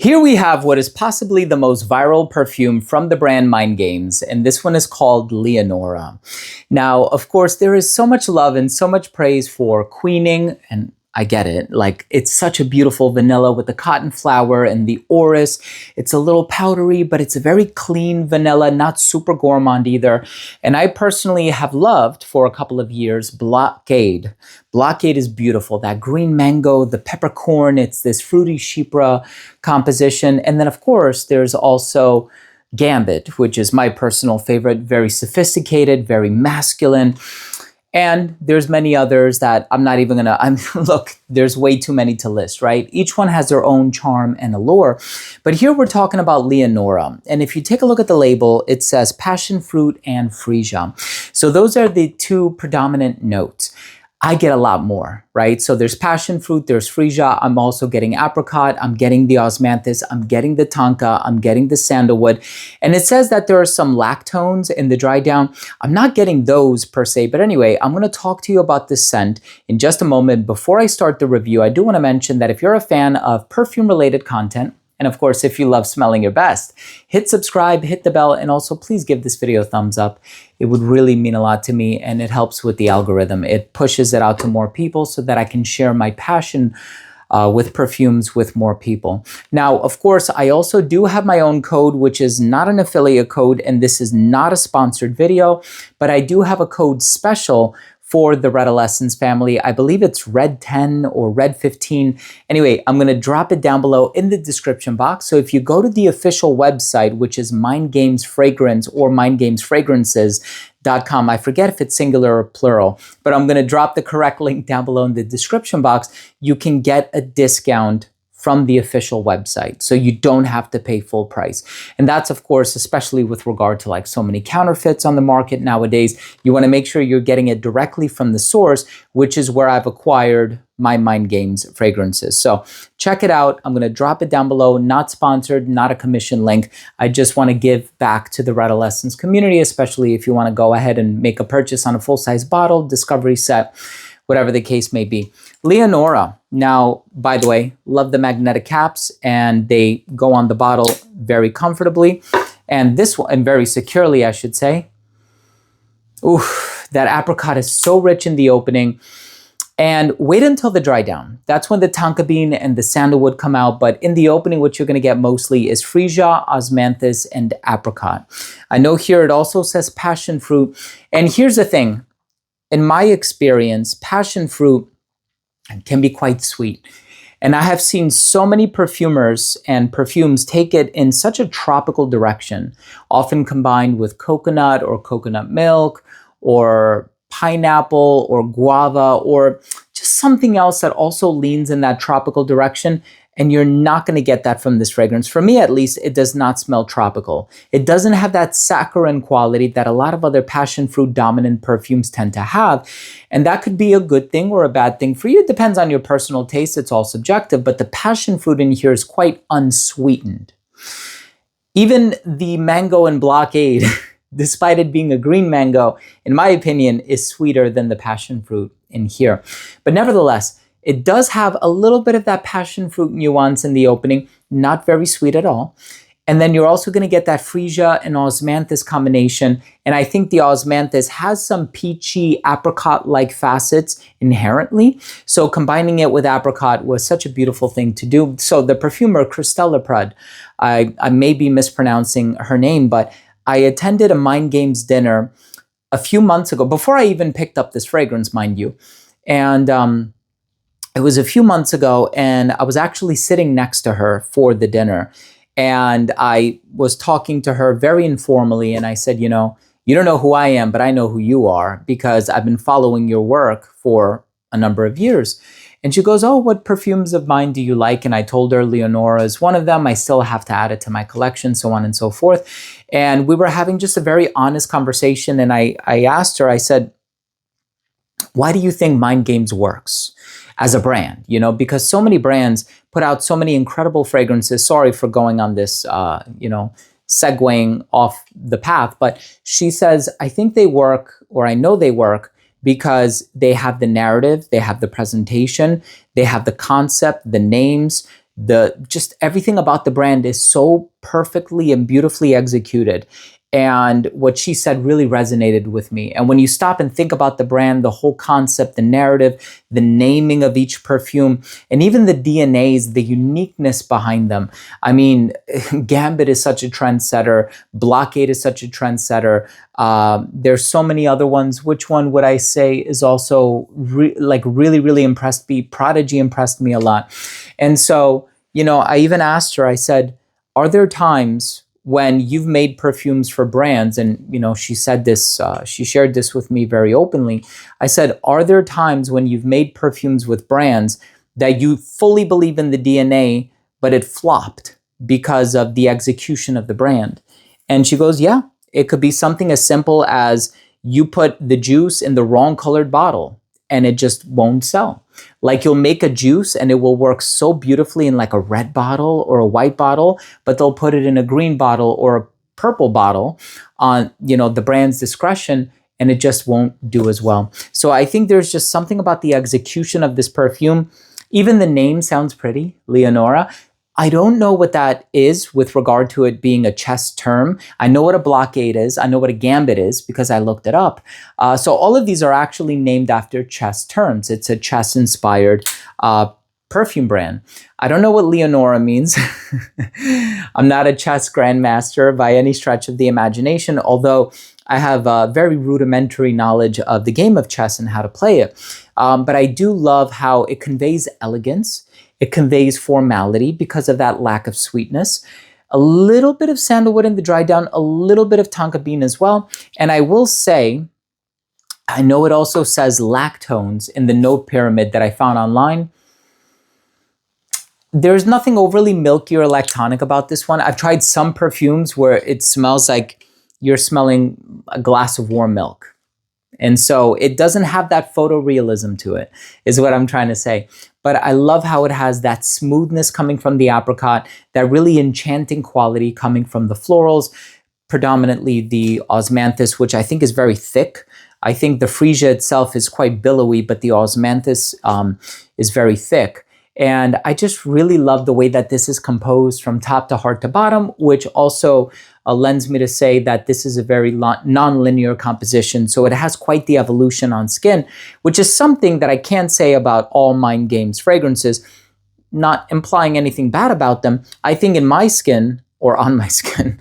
Here we have what is possibly the most viral perfume from the brand Mind Games, and this one is called Leonora. Now, of course, there is so much love and so much praise for queening, and I get it. Like, it's such a beautiful vanilla with the cotton flower and the orris. It's a little powdery, but it's a very clean vanilla, not super gourmand either. And I personally have loved for a couple of years Blockade. Blockade is beautiful. That green mango, the peppercorn, it's this fruity chypre composition. And then, of course, there's also Gambit, which is my personal favorite. Very sophisticated, very masculine. And there's many others that I'm not even look, there's way too many to list, right? Each one has their own charm and allure. But here we're talking about Leonora. And if you take a look at the label, it says passion fruit and freesia. So those are the two predominant notes. I get a lot more, right? So there's passion fruit, there's freesia. I'm also getting apricot. I'm getting the osmanthus. I'm getting the tonka. I'm getting the sandalwood. And it says that there are some lactones in the dry down. I'm not getting those per se, but anyway, I'm going to talk to you about this scent in just a moment. Before I start the review, I do want to mention that if you're a fan of perfume related content, and of course, if you love smelling your best, hit subscribe, hit the bell, and also please give this video a thumbs up. It would really mean a lot to me, and it helps with the algorithm. It pushes it out to more people so that I can share my passion with perfumes with more people. Now, of course, I also do have my own code, which is not an affiliate code, and this is not a sponsored video, but I do have a code special for the Redolescence family. I believe it's Red 10 or Red 15. Anyway, I'm gonna drop it down below in the description box. So if you go to the official website, which is Mind Games Fragrance or mindgamesfragrances.com, I forget if it's singular or plural, but I'm gonna drop the correct link down below in the description box. You can get a discount from the official website. So you don't have to pay full price. And that's, of course, especially with regard to like so many counterfeits on the market nowadays, you wanna make sure you're getting it directly from the source, which is where I've acquired my Mind Games fragrances. So check it out. I'm gonna drop it down below, not sponsored, not a commission link. I just wanna give back to the Redolescence community, especially if you wanna go ahead and make a purchase on a full-size bottle, discovery set, whatever the case may be. Leonora. Now, by the way, love the magnetic caps, and they go on the bottle very comfortably. And this one, and very securely, I should say. Ooh, that apricot is so rich in the opening. And wait until the dry down. That's when the tonka bean and the sandalwood come out. But in the opening, what you're gonna get mostly is freesia, osmanthus, and apricot. I know here it also says passion fruit. And here's the thing. In my experience, passion fruit can be quite sweet. And I have seen so many perfumers and perfumes take it in such a tropical direction, often combined with coconut or coconut milk or pineapple or guava or just something else that also leans in that tropical direction. And you're not going to get that from this fragrance. For me, at least, it does not smell tropical. It doesn't have that saccharine quality that a lot of other passion fruit dominant perfumes tend to have. And that could be a good thing or a bad thing for you. It depends on your personal taste. It's all subjective. But the passion fruit in here is quite unsweetened. Even the mango and Blockade, despite it being a green mango, in my opinion, is sweeter than the passion fruit in here. But nevertheless, it does have a little bit of that passion fruit nuance in the opening, not very sweet at all. And then you're also going to get that freesia and osmanthus combination. And I think the osmanthus has some peachy apricot-like facets inherently. So combining it with apricot was such a beautiful thing to do. So the perfumer, Christelle Leprud, I may be mispronouncing her name, but I attended a Mind Games dinner a few months ago, before I even picked up this fragrance, mind you. And it was a few months ago, and I was actually sitting next to her for the dinner. And I was talking to her very informally, and I said, you know, you don't know who I am, but I know who you are because I've been following your work for a number of years. And she goes, oh, what perfumes of mine do you like? And I told her Leonora is one of them. I still have to add it to my collection, so on and so forth. And we were having just a very honest conversation. And I asked her, I said, why do you think Mind Games works as a brand? You know, because so many brands put out so many incredible fragrances. Sorry for going on this, segueing off the path. But she says, I think they work, or I know they work, because they have the narrative, they have the presentation, they have the concept, the names, just everything about the brand is so perfectly and beautifully executed. And what she said really resonated with me. And when you stop and think about the brand, the whole concept, the narrative, the naming of each perfume, and even the DNAs, the uniqueness behind them. I mean, Gambit is such a trendsetter. Blockade is such a trendsetter. There's so many other ones. Which one would I say is also really, really impressed me? Prodigy impressed me a lot. And so, I even asked her, I said, are there times when you've made perfumes for brands? And, she said this, she shared this with me very openly. I said, are there times when you've made perfumes with brands that you fully believe in the DNA, but it flopped because of the execution of the brand? And she goes, yeah, it could be something as simple as you put the juice in the wrong colored bottle and it just won't sell. Like you'll make a juice and it will work so beautifully in like a red bottle or a white bottle, but they'll put it in a green bottle or a purple bottle on, the brand's discretion, and it just won't do as well. So I think there's just something about the execution of this perfume. Even the name sounds pretty, Leonora. I don't know what that is with regard to it being a chess term. I know what a blockade is. I know what a gambit is because I looked it up. So all of these are actually named after chess terms. It's a chess-inspired perfume brand. I don't know what Leonora means. I'm not a chess grandmaster by any stretch of the imagination, although I have a very rudimentary knowledge of the game of chess and how to play it. But I do love how it conveys elegance. It conveys formality because of that lack of sweetness. A little bit of sandalwood in the dry down, a little bit of tonka bean as well. And I will say, I know it also says lactones in the note pyramid that I found online. There's nothing overly milky or lactonic about this one. I've tried some perfumes where it smells like you're smelling a glass of warm milk. And so it doesn't have that photorealism to it, is what I'm trying to say. But I love how it has that smoothness coming from the apricot, that really enchanting quality coming from the florals, predominantly the osmanthus, which I think is very thick. I think the freesia itself is quite billowy, but the osmanthus is very thick. And I just really love the way that this is composed from top to heart to bottom, which also lends me to say that this is a very non-linear composition. So it has quite the evolution on skin, which is something that I can't say about all Mind Games fragrances, not implying anything bad about them. I think in my skin, or on my skin,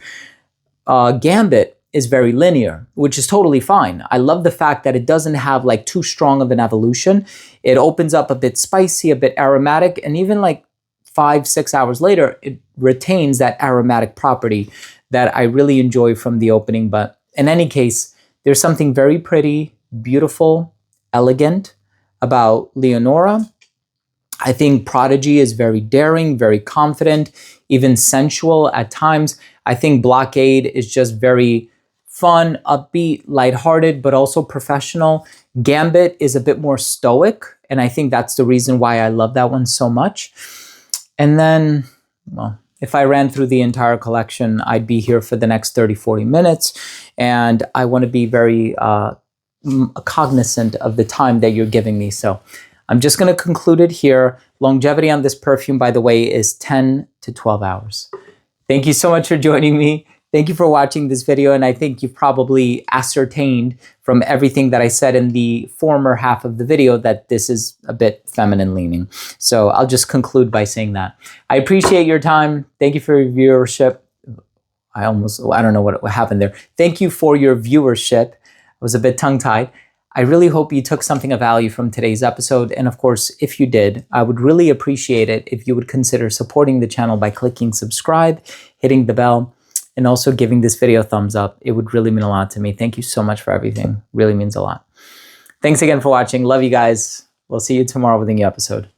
Gambit is very linear, which is totally fine. I love the fact that it doesn't have like too strong of an evolution. It opens up a bit spicy, a bit aromatic, and even like 5-6 hours later, it retains that aromatic property that I really enjoy from the opening. But in any case, there's something very pretty, beautiful, elegant about Leonora. I think Prodigy is very daring, very confident, even sensual at times. I think Blockade is just very fun, upbeat, lighthearted, but also professional. Gambit is a bit more stoic, and I think that's the reason why I love that one so much. And then, well, if I ran through the entire collection, I'd be here for the next 30-40 minutes, and I want to be very cognizant of the time that you're giving me. So I'm just going to conclude it here. Longevity on this perfume, by the way, is 10 to 12 hours. Thank you so much for joining me. Thank you for watching this video, and I think you've probably ascertained from everything that I said in the former half of the video that this is a bit feminine leaning. So I'll just conclude by saying that. I appreciate your time. Thank you for your viewership. I don't know what happened there. Thank you for your viewership. I was a bit tongue-tied. I really hope you took something of value from today's episode. And of course, if you did, I would really appreciate it if you would consider supporting the channel by clicking subscribe, hitting the bell, and also giving this video a thumbs up. It would really mean a lot to me. Thank you so much for everything. Really means a lot. Thanks again for watching. Love you guys. We'll see you tomorrow with a new episode.